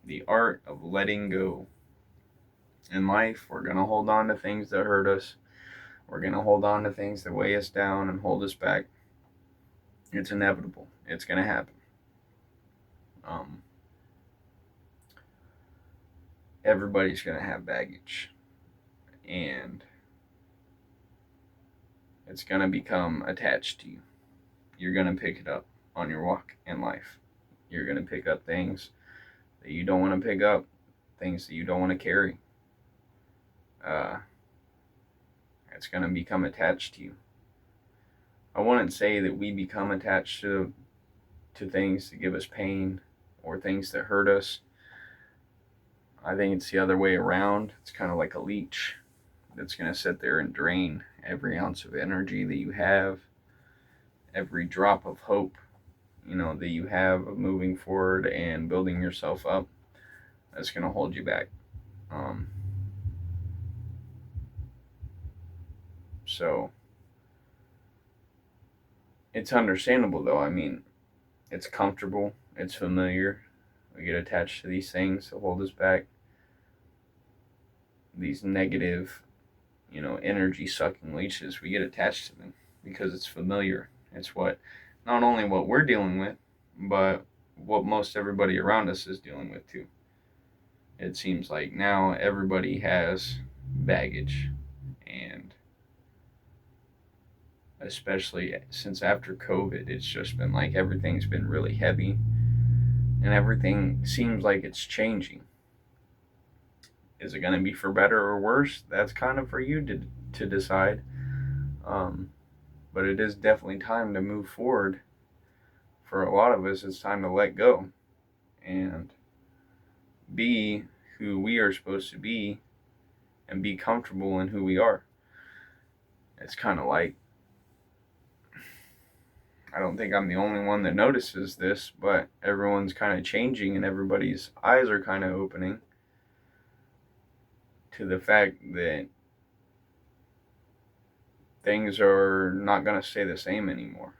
The art of letting go. In life, we're going to hold on to things that hurt us. We're going to hold on to things that weigh us down and hold us back. It's inevitable. It's going to happen. Um, Everybody's going to have baggage. And it's going to become attached to you. You're going to pick it up on your walk in life. You're going to pick up things that you don't want to pick up, things that you don't want to carry. Uh, it's going to become attached to you. I wouldn't say that we become attached to things that give us pain or things that hurt us. I think it's the other way around. It's kind of like a leech that's going to sit there and drain every ounce of energy that you have, every drop of hope, that you have of moving forward and building yourself up. That's going to hold you back. Um, so it's understandable, though. I mean, it's comfortable, it's familiar. We get attached to these things that hold us back, these negative, energy sucking leeches. We get attached to them because it's familiar. It's not only what we're dealing with, but what most everybody around us is dealing with too. It seems like now everybody has baggage, and especially since after COVID, it's just been like everything's been really heavy and everything seems like it's changing. Is it going to be for better or worse? That's kind of for you to decide. Um, but it is definitely time to move forward. For a lot of us, it's time to let go and be who we are supposed to be and be comfortable in who we are. It's kind of like, I don't think I'm the only one that notices this, but everyone's kind of changing and everybody's eyes are kind of opening to the fact that things are not going to stay the same anymore.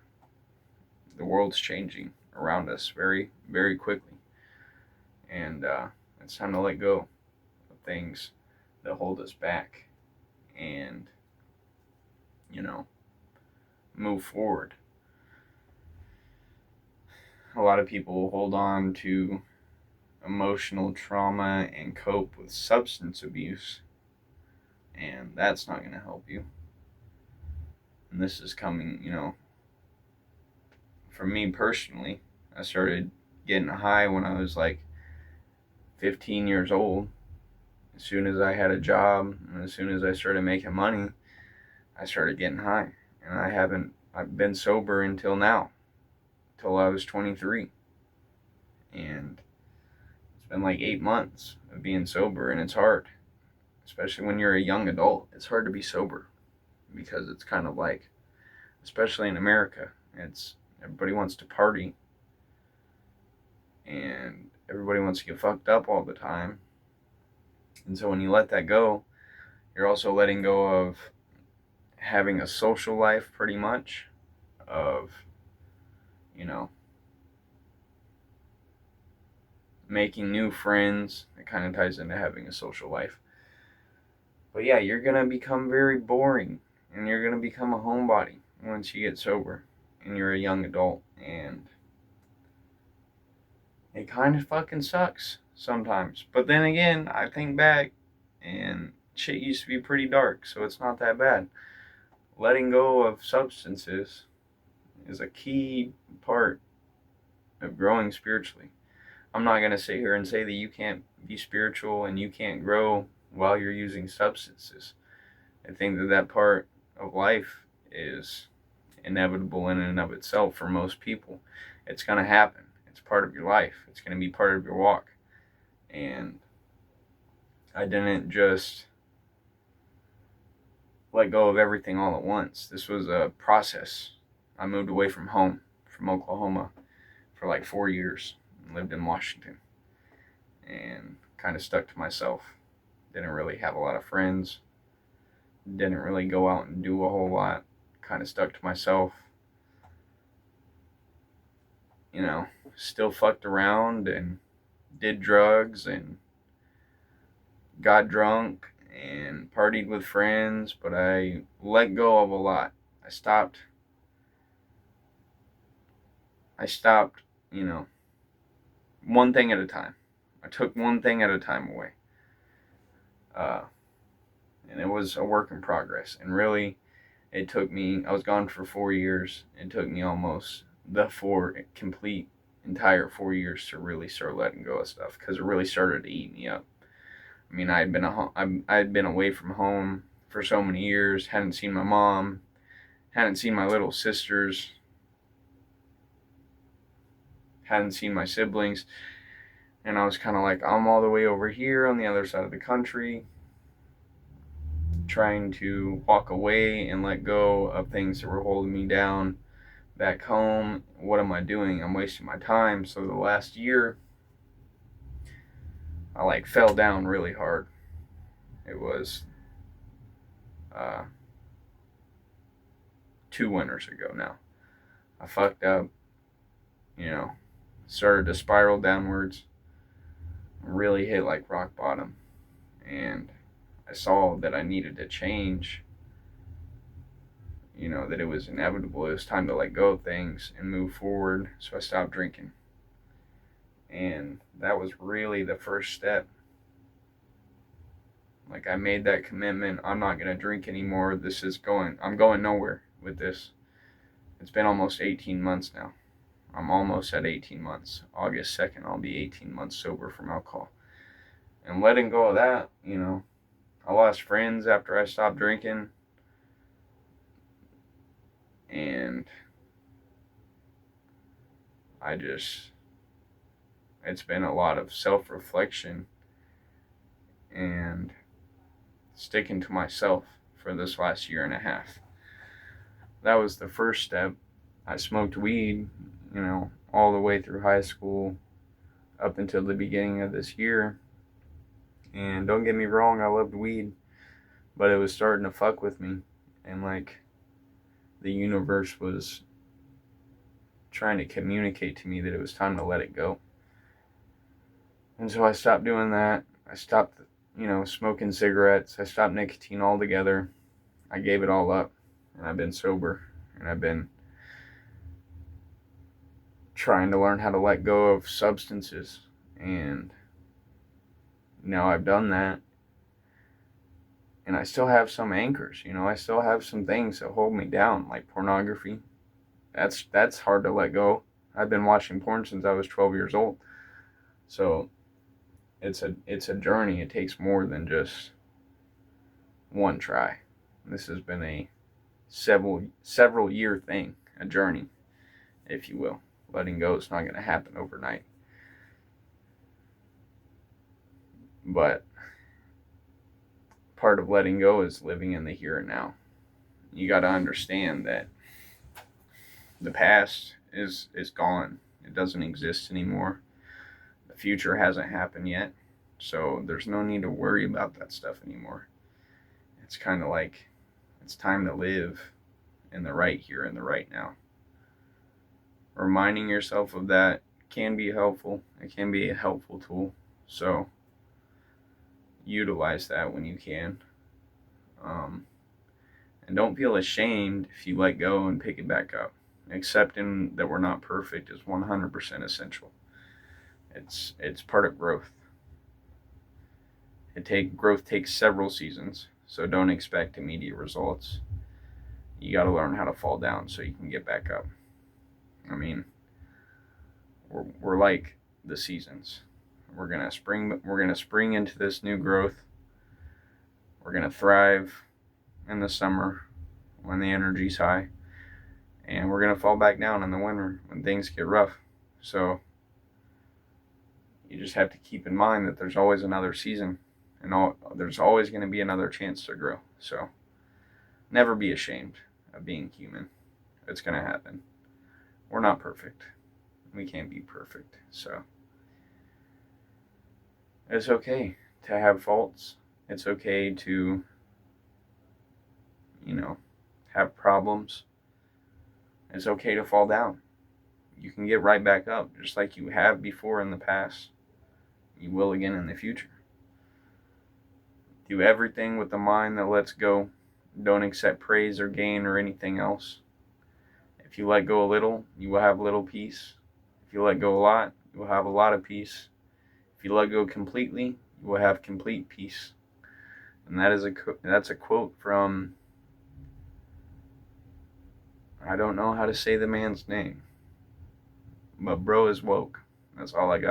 The world's changing around us very, very quickly. And it's time to let go of things that hold us back and, move forward. A lot of people hold on to emotional trauma and cope with substance abuse, and that's not going to help you. And this is coming, for me personally. I started getting high when I was like 15 years old. As soon as I had a job and as soon as I started making money, I started getting high. And I've been sober until now, till I was 23. And it's been like 8 months of being sober, and it's hard, especially when you're a young adult. It's hard to be sober because it's kind of like, especially in America, it's everybody wants to party and everybody wants to get fucked up all the time. And so when you let that go, you're also letting go of having a social life, pretty much, of, you know, making new friends. It kind of ties into having a social life. But yeah, you're going to become very boring and you're going to become a homebody once you get sober and you're a young adult. And it kind of fucking sucks sometimes. But then again, I think back and shit used to be pretty dark, so it's not that bad. Letting go of substances is a key part of growing spiritually. I'm not going to sit here and say that you can't be spiritual and you can't grow while you're using substances. I think that part of life is inevitable in and of itself for most people. It's going to happen. It's part of your life. It's going to be part of your walk. And I didn't just let go of everything all at once. This was a process. I moved away from home, from Oklahoma, for like 4 years and lived in Washington and kind of stuck to myself. Didn't really have a lot of friends. Didn't really go out and do a whole lot. Kind of stuck to myself. Still fucked around and did drugs and got drunk and partied with friends, but I let go of a lot. I stopped, you know, one thing at a time. I took one thing at a time away. Uh, and it was a work in progress. And really, it took me, I was gone for 4 years. It took me almost the entire 4 years to really start letting go of stuff because it really started to eat me up. I mean, I had been away from home for so many years, hadn't seen my mom, hadn't seen my little sisters, hadn't seen my siblings, and I was kind of like, I'm all the way over here on the other side of the country, trying to walk away and let go of things that were holding me down back home. What am I doing? I'm wasting my time. So the last year, I like fell down really hard. It was 2 winters ago now. I fucked up, you know, started to spiral downwards, really hit like rock bottom, and I saw that I needed to change, that it was inevitable. It was time to let go of things and move forward. So I stopped drinking. And that was really the first step. Like, I made that commitment. I'm not going to drink anymore. I'm going nowhere with this. It's been almost 18 months now. I'm almost at 18 months. August 2nd, I'll be 18 months sober from alcohol. And letting go of that, I lost friends after I stopped drinking. And it's been a lot of self-reflection and sticking to myself for this last year and a half. That was the first step. I smoked weed, all the way through high school up until the beginning of this year. And don't get me wrong, I loved weed, but it was starting to fuck with me. And like, the universe was trying to communicate to me that it was time to let it go. And so I stopped doing that. I stopped, smoking cigarettes. I stopped nicotine altogether. I gave it all up. And I've been sober. And I've been trying to learn how to let go of substances. And now I've done that. And I still have some anchors, I still have some things that hold me down, like pornography. That's hard to let go. I've been watching porn since I was 12 years old. So it's a journey. It takes more than just one try. This has been a several year thing, a journey, if you will. Letting go is not going to happen overnight. But part of letting go is living in the here and now. You got to understand that the past is gone. It doesn't exist anymore. The future hasn't happened yet. So there's no need to worry about that stuff anymore. It's kind of like it's time to live in the right here and the right now. Reminding yourself of that can be helpful. It can be a helpful tool. So utilize that when you can. And don't feel ashamed if you let go and pick it back up. Accepting that we're not perfect is 100% essential. It's part of growth. Growth takes several seasons, so don't expect immediate results. You got to learn how to fall down so you can get back up. I mean, we're like the seasons. We're gonna spring into this new growth. We're gonna thrive in the summer when the energy's high, and we're gonna fall back down in the winter when things get rough. So you just have to keep in mind that there's always another season, and there's always going to be another chance to grow. So never be ashamed of being human. It's going to happen. We're not perfect. We can't be perfect. So it's okay to have faults. It's okay to, have problems. It's okay to fall down. You can get right back up, just like you have before in the past. you will again in the future. Do everything with a mind that lets go. Don't accept praise or gain or anything else. If you let go a little, you will have little peace. If you let go a lot, you will have a lot of peace. If you let go completely, you will have complete peace. And that's a quote from, I don't know how to say the man's name, but bro is woke. That's all I got.